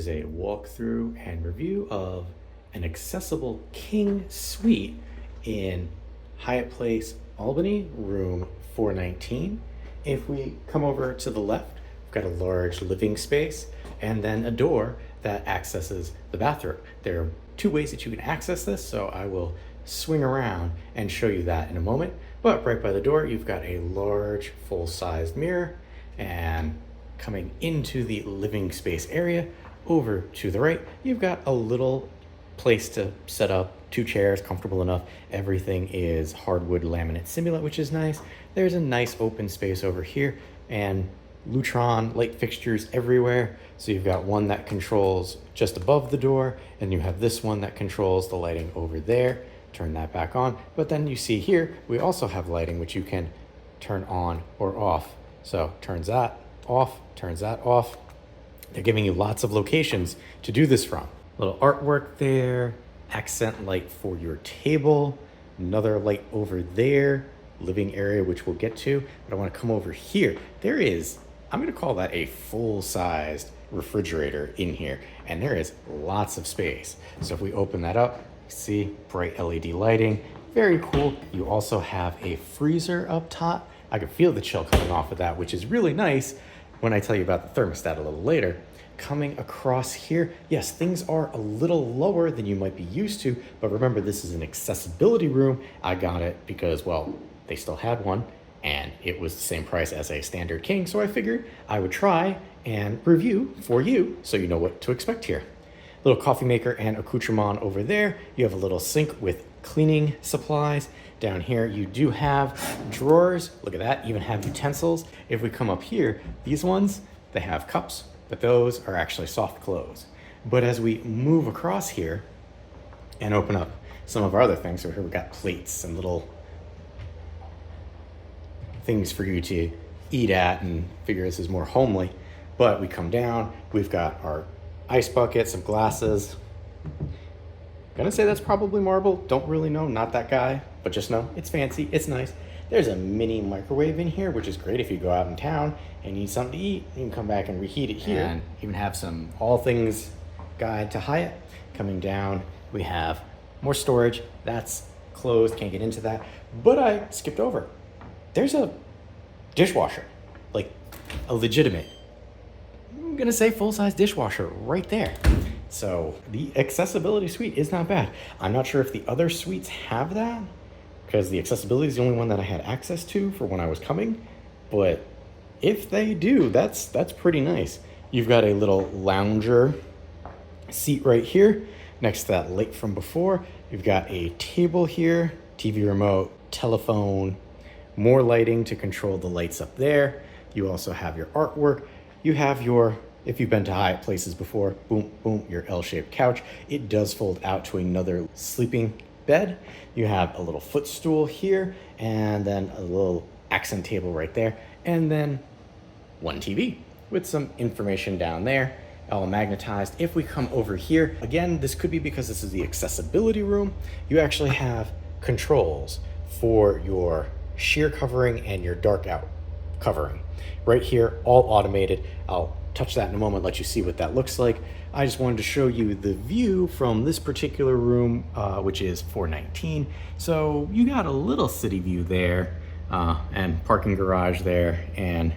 is a walkthrough and review of an accessible king suite in Hyatt Place Albany, room 419. If we come over to the left, we've got a large living space and then a door that accesses the bathroom. There are two ways that you can access this, so I will swing around and show you that in a moment. But right by the door, you've got a large full-sized mirror, and coming into the living space area, over to the right, you've got a little place to set up, two chairs, comfortable enough. Everything is hardwood laminate simulate, which is nice. There's a nice open space over here, and Lutron light fixtures everywhere. So you've got one that controls just above the door, and you have this one that controls the lighting over there. Turn that back on. But then you see here, we also have lighting which you can turn on or off. So turns that off, turns that off. They're giving you lots of locations to do this from. Little artwork there, accent light for your table, another light over there, living area, which we'll get to. But I want to come over here. There is, I'm going to call that a full-sized refrigerator in here, and there is lots of space. So if we open that up, see bright LED lighting, very cool. You also have a freezer up top. I can feel the chill coming off of that, which is really nice when I tell you about the thermostat a little later. Coming across here, yes, things are a little lower than you might be used to, but remember, this is an accessibility room. I got it because, well, they still had one, and it was the same price as a standard king, so I figured I would try and review for you so you know what to expect here. Little coffee maker and accoutrement over there. You have a little sink with cleaning supplies. Down here, you do have drawers. Look at that, even have utensils. If we come up here, these ones, they have cups, but those are actually soft close. But as we move across here and open up some of our other things, so here we've got plates and little things for you to eat at and figure this is more homely. But we come down, we've got our ice bucket, some glasses. Gonna say that's probably marble, don't really know, not that guy, but just know it's fancy, it's nice. There's a mini microwave in here, which is great if you go out in town and need something to eat. You can come back and reheat it here. And even have some all things guide to Hyatt. Coming down, we have more storage. That's closed, can't get into that. But I skipped over. There's a dishwasher, like a legitimate, I'm gonna say full-size dishwasher right there. So the accessibility suite is not bad. I'm not sure if the other suites have that, because the accessibility is the only one that I had access to for when I was coming. But if they do, that's pretty nice. You've got a little lounger seat right here next to that light from before. You've got a table here, TV remote, telephone, more lighting to control the lights up there. You also have your artwork. You have your, if you've been to Hyatt places before, boom, boom, your L-shaped couch. It does fold out to another sleeping bed. You have a little footstool here, and then a little accent table right there, and then one TV with some information down there, all magnetized. If we come over here, again, this could be because this is the accessibility room. You actually have controls for your sheer covering and your dark out covering. Right here, all automated. I'll touch that in a moment, let you see what that looks like. I just wanted to show you the view from this particular room, which is 419. So you got a little city view there, and parking garage there, and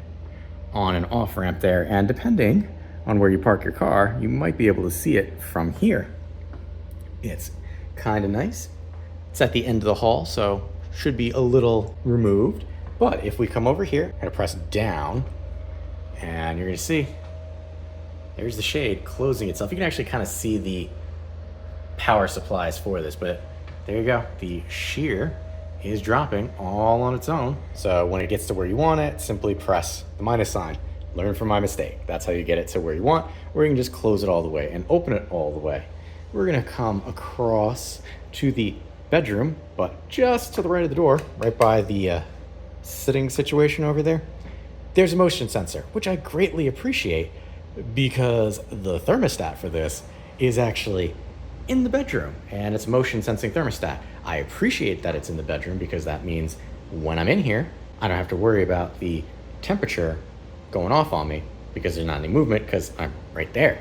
on and off ramp there. And depending on where you park your car, you might be able to see it from here. It's kind of nice. It's at the end of the hall, so should be a little removed. But if we come over here, I'm gonna press down, and you're gonna see, there's the shade closing itself. You can actually kind of see the power supplies for this, but there you go. The sheer is dropping all on its own. So when it gets to where you want it, simply press the minus sign. Learn from my mistake. That's how you get it to where you want, or you can just close it all the way and open it all the way. We're gonna come across to the bedroom, but just to the right of the door, right by the sitting situation over there, there's a motion sensor, which I greatly appreciate because the thermostat for this is actually in the bedroom, and it's a motion sensing thermostat. I appreciate that it's in the bedroom because that means when I'm in here, I don't have to worry about the temperature going off on me because there's not any movement because I'm right there.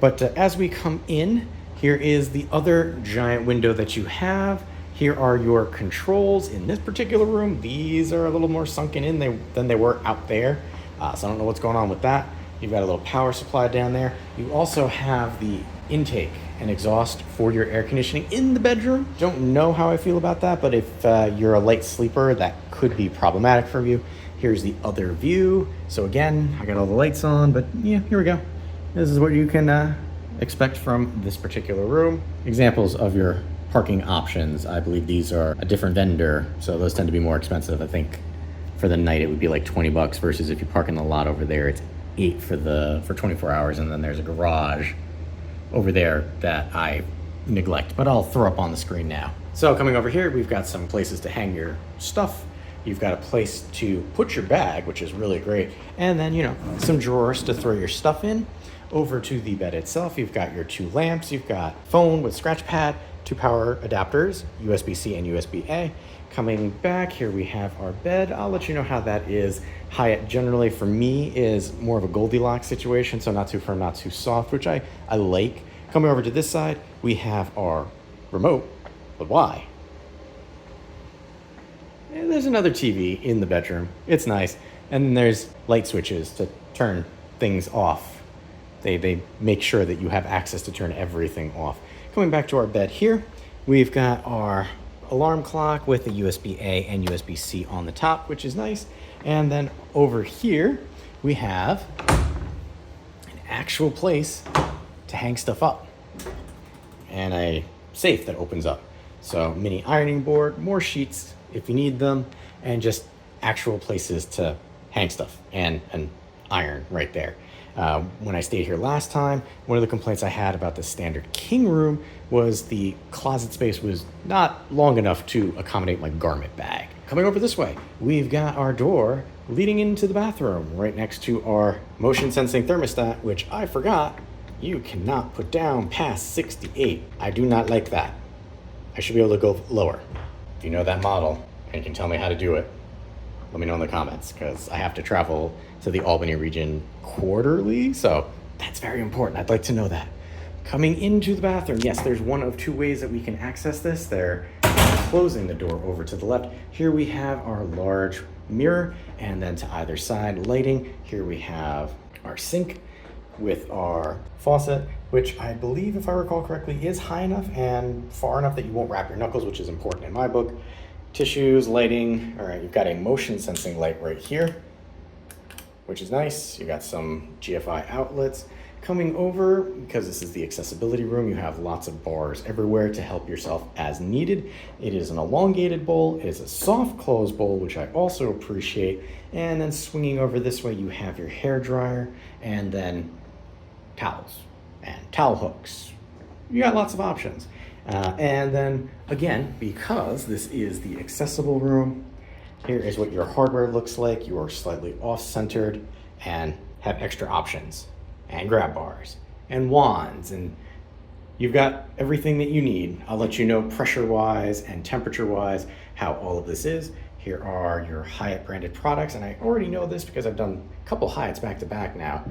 But as we come in, here is the other giant window that you have. Here are your controls in this particular room. These are a little more sunken in than they were out there. So I don't know what's going on with that. You've got a little power supply down there. You also have the intake and exhaust for your air conditioning in the bedroom. Don't know how I feel about that, but if you're a light sleeper, that could be problematic for you. Here's the other view. So again, I got all the lights on, but yeah, here we go. This is what you can expect from this particular room. Examples of your parking options. I believe these are a different vendor, so those tend to be more expensive. I think for the night it would be like 20 bucks versus if you park in the lot over there, it's 8 for 24 hours. And then there's a garage over there that I neglect, but I'll throw up on the screen now. So coming over here, we've got some places to hang your stuff. You've got a place to put your bag, which is really great. And then, you know, some drawers to throw your stuff in. Over to the bed itself, you've got your 2 lamps, you've got phone with scratch pad, 2 power adapters, USB-C and USB-A. Coming back, here we have our bed. I'll let you know how that is. Hyatt generally for me is more of a Goldilocks situation, so not too firm, not too soft, which I like. Coming over to this side, we have our remote, but why? And there's another TV in the bedroom. It's nice. And then there's light switches to turn things off. They make sure that you have access to turn everything off. Coming back to our bed here, we've got our alarm clock with a USB-A and USB-C on the top, which is nice. And then over here, we have an actual place to hang stuff up and a safe that opens up. So mini ironing board, more sheets if you need them, and just actual places to hang stuff and iron right there. When I stayed here last time, one of the complaints I had about the standard king room was the closet space was not long enough to accommodate my garment bag. Coming over this way, we've got our door leading into the bathroom right next to our motion sensing thermostat, which I forgot you cannot put down past 68. I do not like that. I should be able to go lower. If you know that model and can tell me how to do it, let me know in the comments, because I have to travel to the Albany region quarterly, so that's very important. I'd like to know that. Coming into the bathroom, yes, there's one of 2 ways that we can access this. They're closing the door over to the left. Here we have our large mirror, and then to either side lighting. Here we have our sink with our faucet, which I believe, if I recall correctly, is high enough and far enough that you won't wrap your knuckles, which is important in my book. Tissues, lighting. All right, you've got a motion sensing light right here, which is nice. You got some GFI outlets. Coming over, because this is the accessibility room, you have lots of bars everywhere to help yourself as needed. It is an elongated bowl. It is a soft close bowl, which I also appreciate. And then swinging over this way, you have your hair dryer and then towels and towel hooks. You got lots of options. And then again, because this is the accessible room, here is what your hardware looks like. You are slightly off-centered and have extra options and grab bars and wands, and you've got everything that you need. I'll let you know pressure-wise and temperature-wise how all of this is. Here are your Hyatt branded products, and I already know this because I've done a couple Hyatts back-to-back now.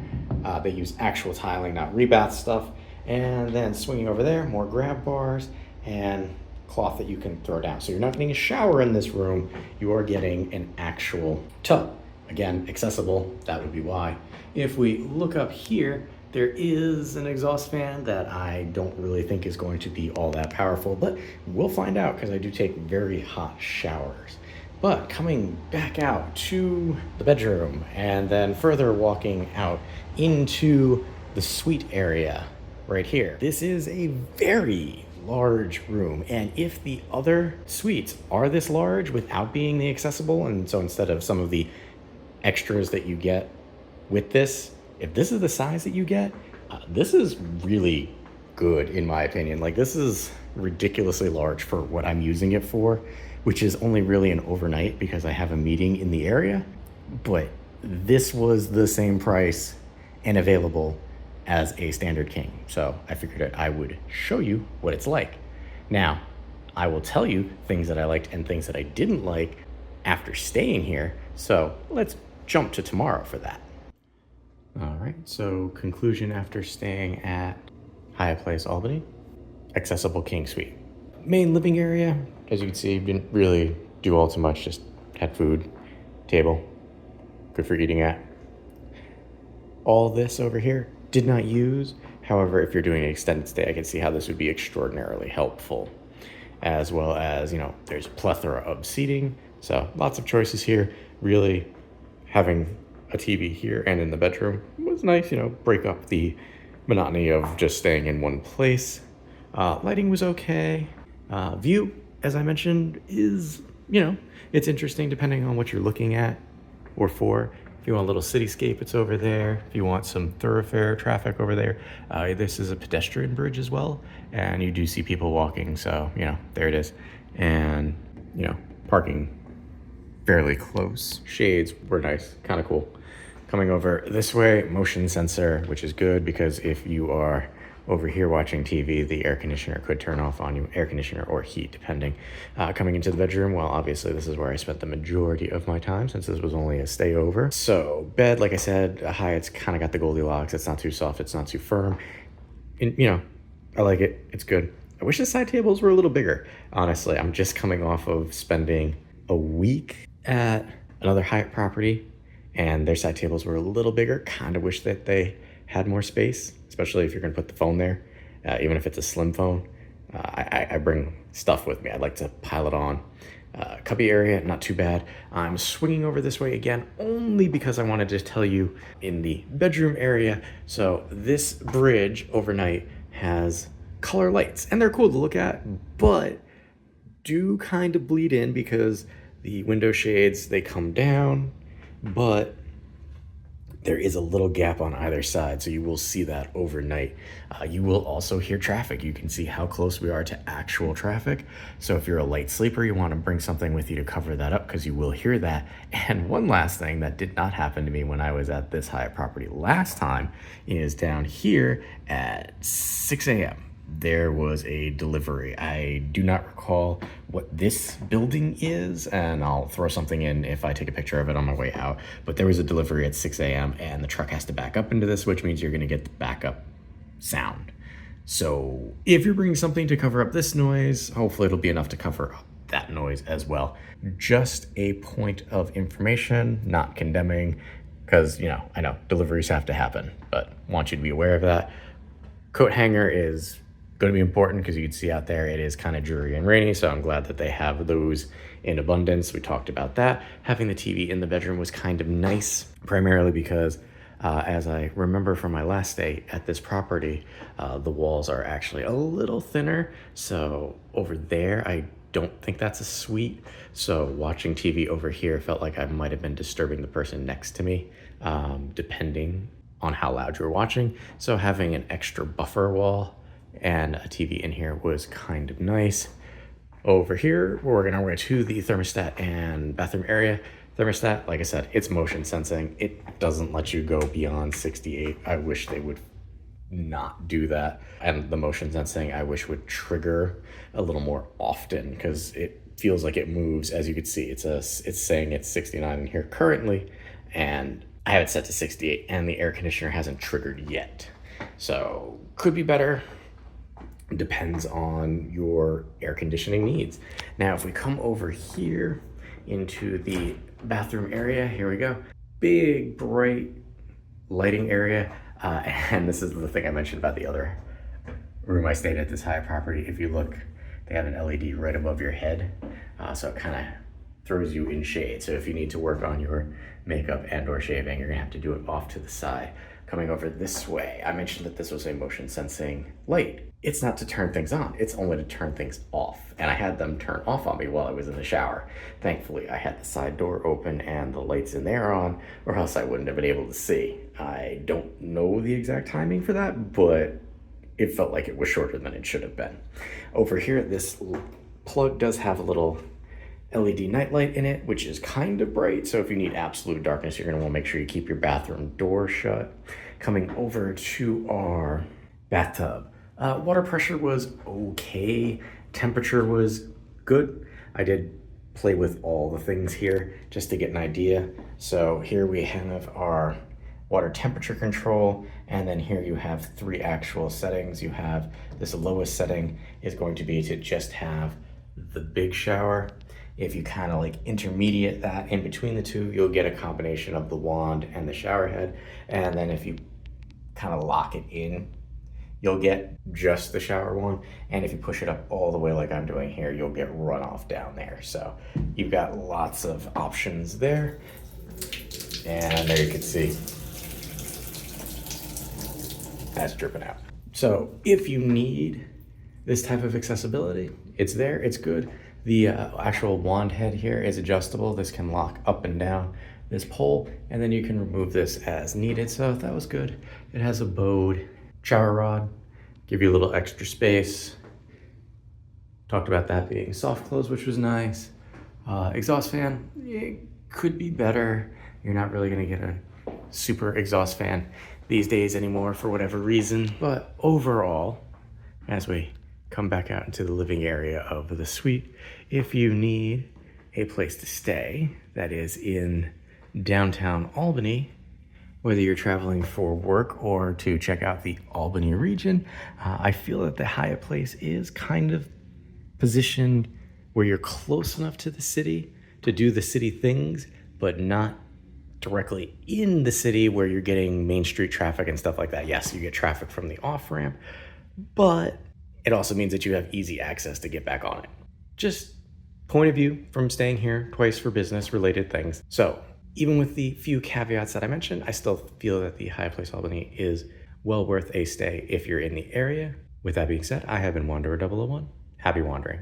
They use actual tiling, not rebath stuff. And then swinging over there, more grab bars and cloth that you can throw down. So you're not getting a shower in this room, you are getting an actual tub. Again, accessible, that would be why. If we look up here, there is an exhaust fan that I don't really think is going to be all that powerful, but we'll find out because I do take very hot showers. But coming back out to the bedroom and then further walking out into the suite area, right here. This is a very large room, and if the other suites are this large without being the accessible, and so instead of some of the extras that you get with this, if this is the size that you get, this is really good in my opinion. Like, this is ridiculously large for what I'm using it for, which is only really an overnight because I have a meeting in the area, but this was the same price and available as a standard king. So I figured that I would show you what it's like. Now, I will tell you things that I liked and things that I didn't like after staying here. So let's jump to tomorrow for that. All right, so conclusion after staying at Hyatt Place Albany, accessible king suite. Main living area, as you can see, didn't really do all too much, just had food, table, good for eating at. All this over here, did not use. However, if you're doing an extended stay, I can see how this would be extraordinarily helpful. As well as, there's a plethora of seating, so lots of choices here. Really, having a TV here and in the bedroom was nice, break up the monotony of just staying in one place. Lighting was okay. View, as I mentioned, is, it's interesting depending on what you're looking at or for. If you want a little cityscape, it's over there. If you want some thoroughfare traffic over there, this is a pedestrian bridge as well. And you do see people walking, so, there it is. And, parking fairly close. Shades were nice, kind of cool. Coming over this way, motion sensor, which is good because if you are over here watching TV, the air conditioner could turn off on you, air conditioner or heat, depending. Coming into the bedroom, well, obviously this is where I spent the majority of my time since this was only a stay over. So bed, like I said, Hyatt's kind of got the Goldilocks. It's not too soft, it's not too firm. And, I like it, it's good. I wish the side tables were a little bigger. Honestly, I'm just coming off of spending a week at another Hyatt property and their side tables were a little bigger. Kind of wish that they had more space, especially if you're gonna put the phone there, even if it's a slim phone. I bring stuff with me. I like to pile it on. Cubby area, not too bad. I'm swinging over this way again, only because I wanted to tell you in the bedroom area. So this bridge overnight has color lights and they're cool to look at, but do kind of bleed in because the window shades, they come down, but there is a little gap on either side, so you will see that overnight. You will also hear traffic. You can see how close we are to actual traffic. So if you're a light sleeper, you want to bring something with you to cover that up because you will hear that. And one last thing that did not happen to me when I was at this Hyatt property last time is down here at 6 a.m. there was a delivery. I do not recall what this building is, and I'll throw something in if I take a picture of it on my way out, but there was a delivery at 6 a.m. and the truck has to back up into this, which means you're gonna get the backup sound. So if you're bringing something to cover up this noise, hopefully it'll be enough to cover up that noise as well. Just a point of information, not condemning, because, I know deliveries have to happen, but want you to be aware of that. Coat hanger is going to be important because you can see out there it is kind of dreary and rainy, so I'm glad that they have those in abundance. We talked about that. Having the TV in the bedroom was kind of nice, primarily because as I remember from my last stay at this property, the walls are actually a little thinner, so over there I don't think that's a suite. So watching TV over here felt like I might have been disturbing the person next to me, depending on how loud you're watching. So having an extra buffer wall and a TV in here was kind of nice. Over here, we're working our way to the thermostat and bathroom area. Thermostat, like I said, it's motion sensing. It doesn't let you go beyond 68. I wish they would not do that. And the motion sensing, I wish would trigger a little more often because it feels like it moves. As you can see, it's saying it's 69 in here currently, and I have it set to 68 and the air conditioner hasn't triggered yet. So could be better. Depends on your air conditioning needs. Now, if we come over here into the bathroom area, here we go. Big, bright lighting area. And this is the thing I mentioned about the other room I stayed at this Hyatt property. If you look, they have an LED right above your head. So it kind of throws you in shade. So if you need to work on your makeup and or shaving, you're gonna have to do it off to the side. Coming over this way, I mentioned that this was a motion sensing light. It's not to turn things on, it's only to turn things off. And I had them turn off on me while I was in the shower. Thankfully, I had the side door open and the lights in there on, or else I wouldn't have been able to see. I don't know the exact timing for that, but it felt like it was shorter than it should have been. Over here, this plug does have a little LED nightlight in it, which is kind of bright. So if you need absolute darkness, you're gonna wanna make sure you keep your bathroom door shut. Coming over to our bathtub. Water pressure was okay. Temperature was good. I did play with all the things here just to get an idea. So here we have our water temperature control, and then here you have 3 actual settings. You have this lowest setting is going to be to just have the big shower. If you kind of like intermediate that in between the two, you'll get a combination of the wand and the shower head. And then if you kind of lock it in, you'll get just the shower wand. And if you push it up all the way like I'm doing here, you'll get runoff down there. So you've got lots of options there. And there you can see that's dripping out. So if you need this type of accessibility, it's there, it's good. The actual wand head here is adjustable. This can lock up and down this pole, and then you can remove this as needed. So that was good. It has a bowed shower rod, give you a little extra space. Talked about that being soft close, which was nice. Exhaust fan, it could be better. You're not really gonna get a super exhaust fan these days anymore for whatever reason. But overall, as we come back out into the living area of the suite, if you need a place to stay that is in downtown Albany, whether you're traveling for work or to check out the Albany region, I feel that the Hyatt Place is kind of positioned where you're close enough to the city to do the city things, but not directly in the city where you're getting main street traffic and stuff like that. Yes, you get traffic from the off-ramp, but it also means that you have easy access to get back on it. Just point of view from staying here twice for business related things. So even with the few caveats that I mentioned, I still feel that the Hyatt Place Albany is well worth a stay if you're in the area. With that being said, I have been Wanderer 001. Happy wandering.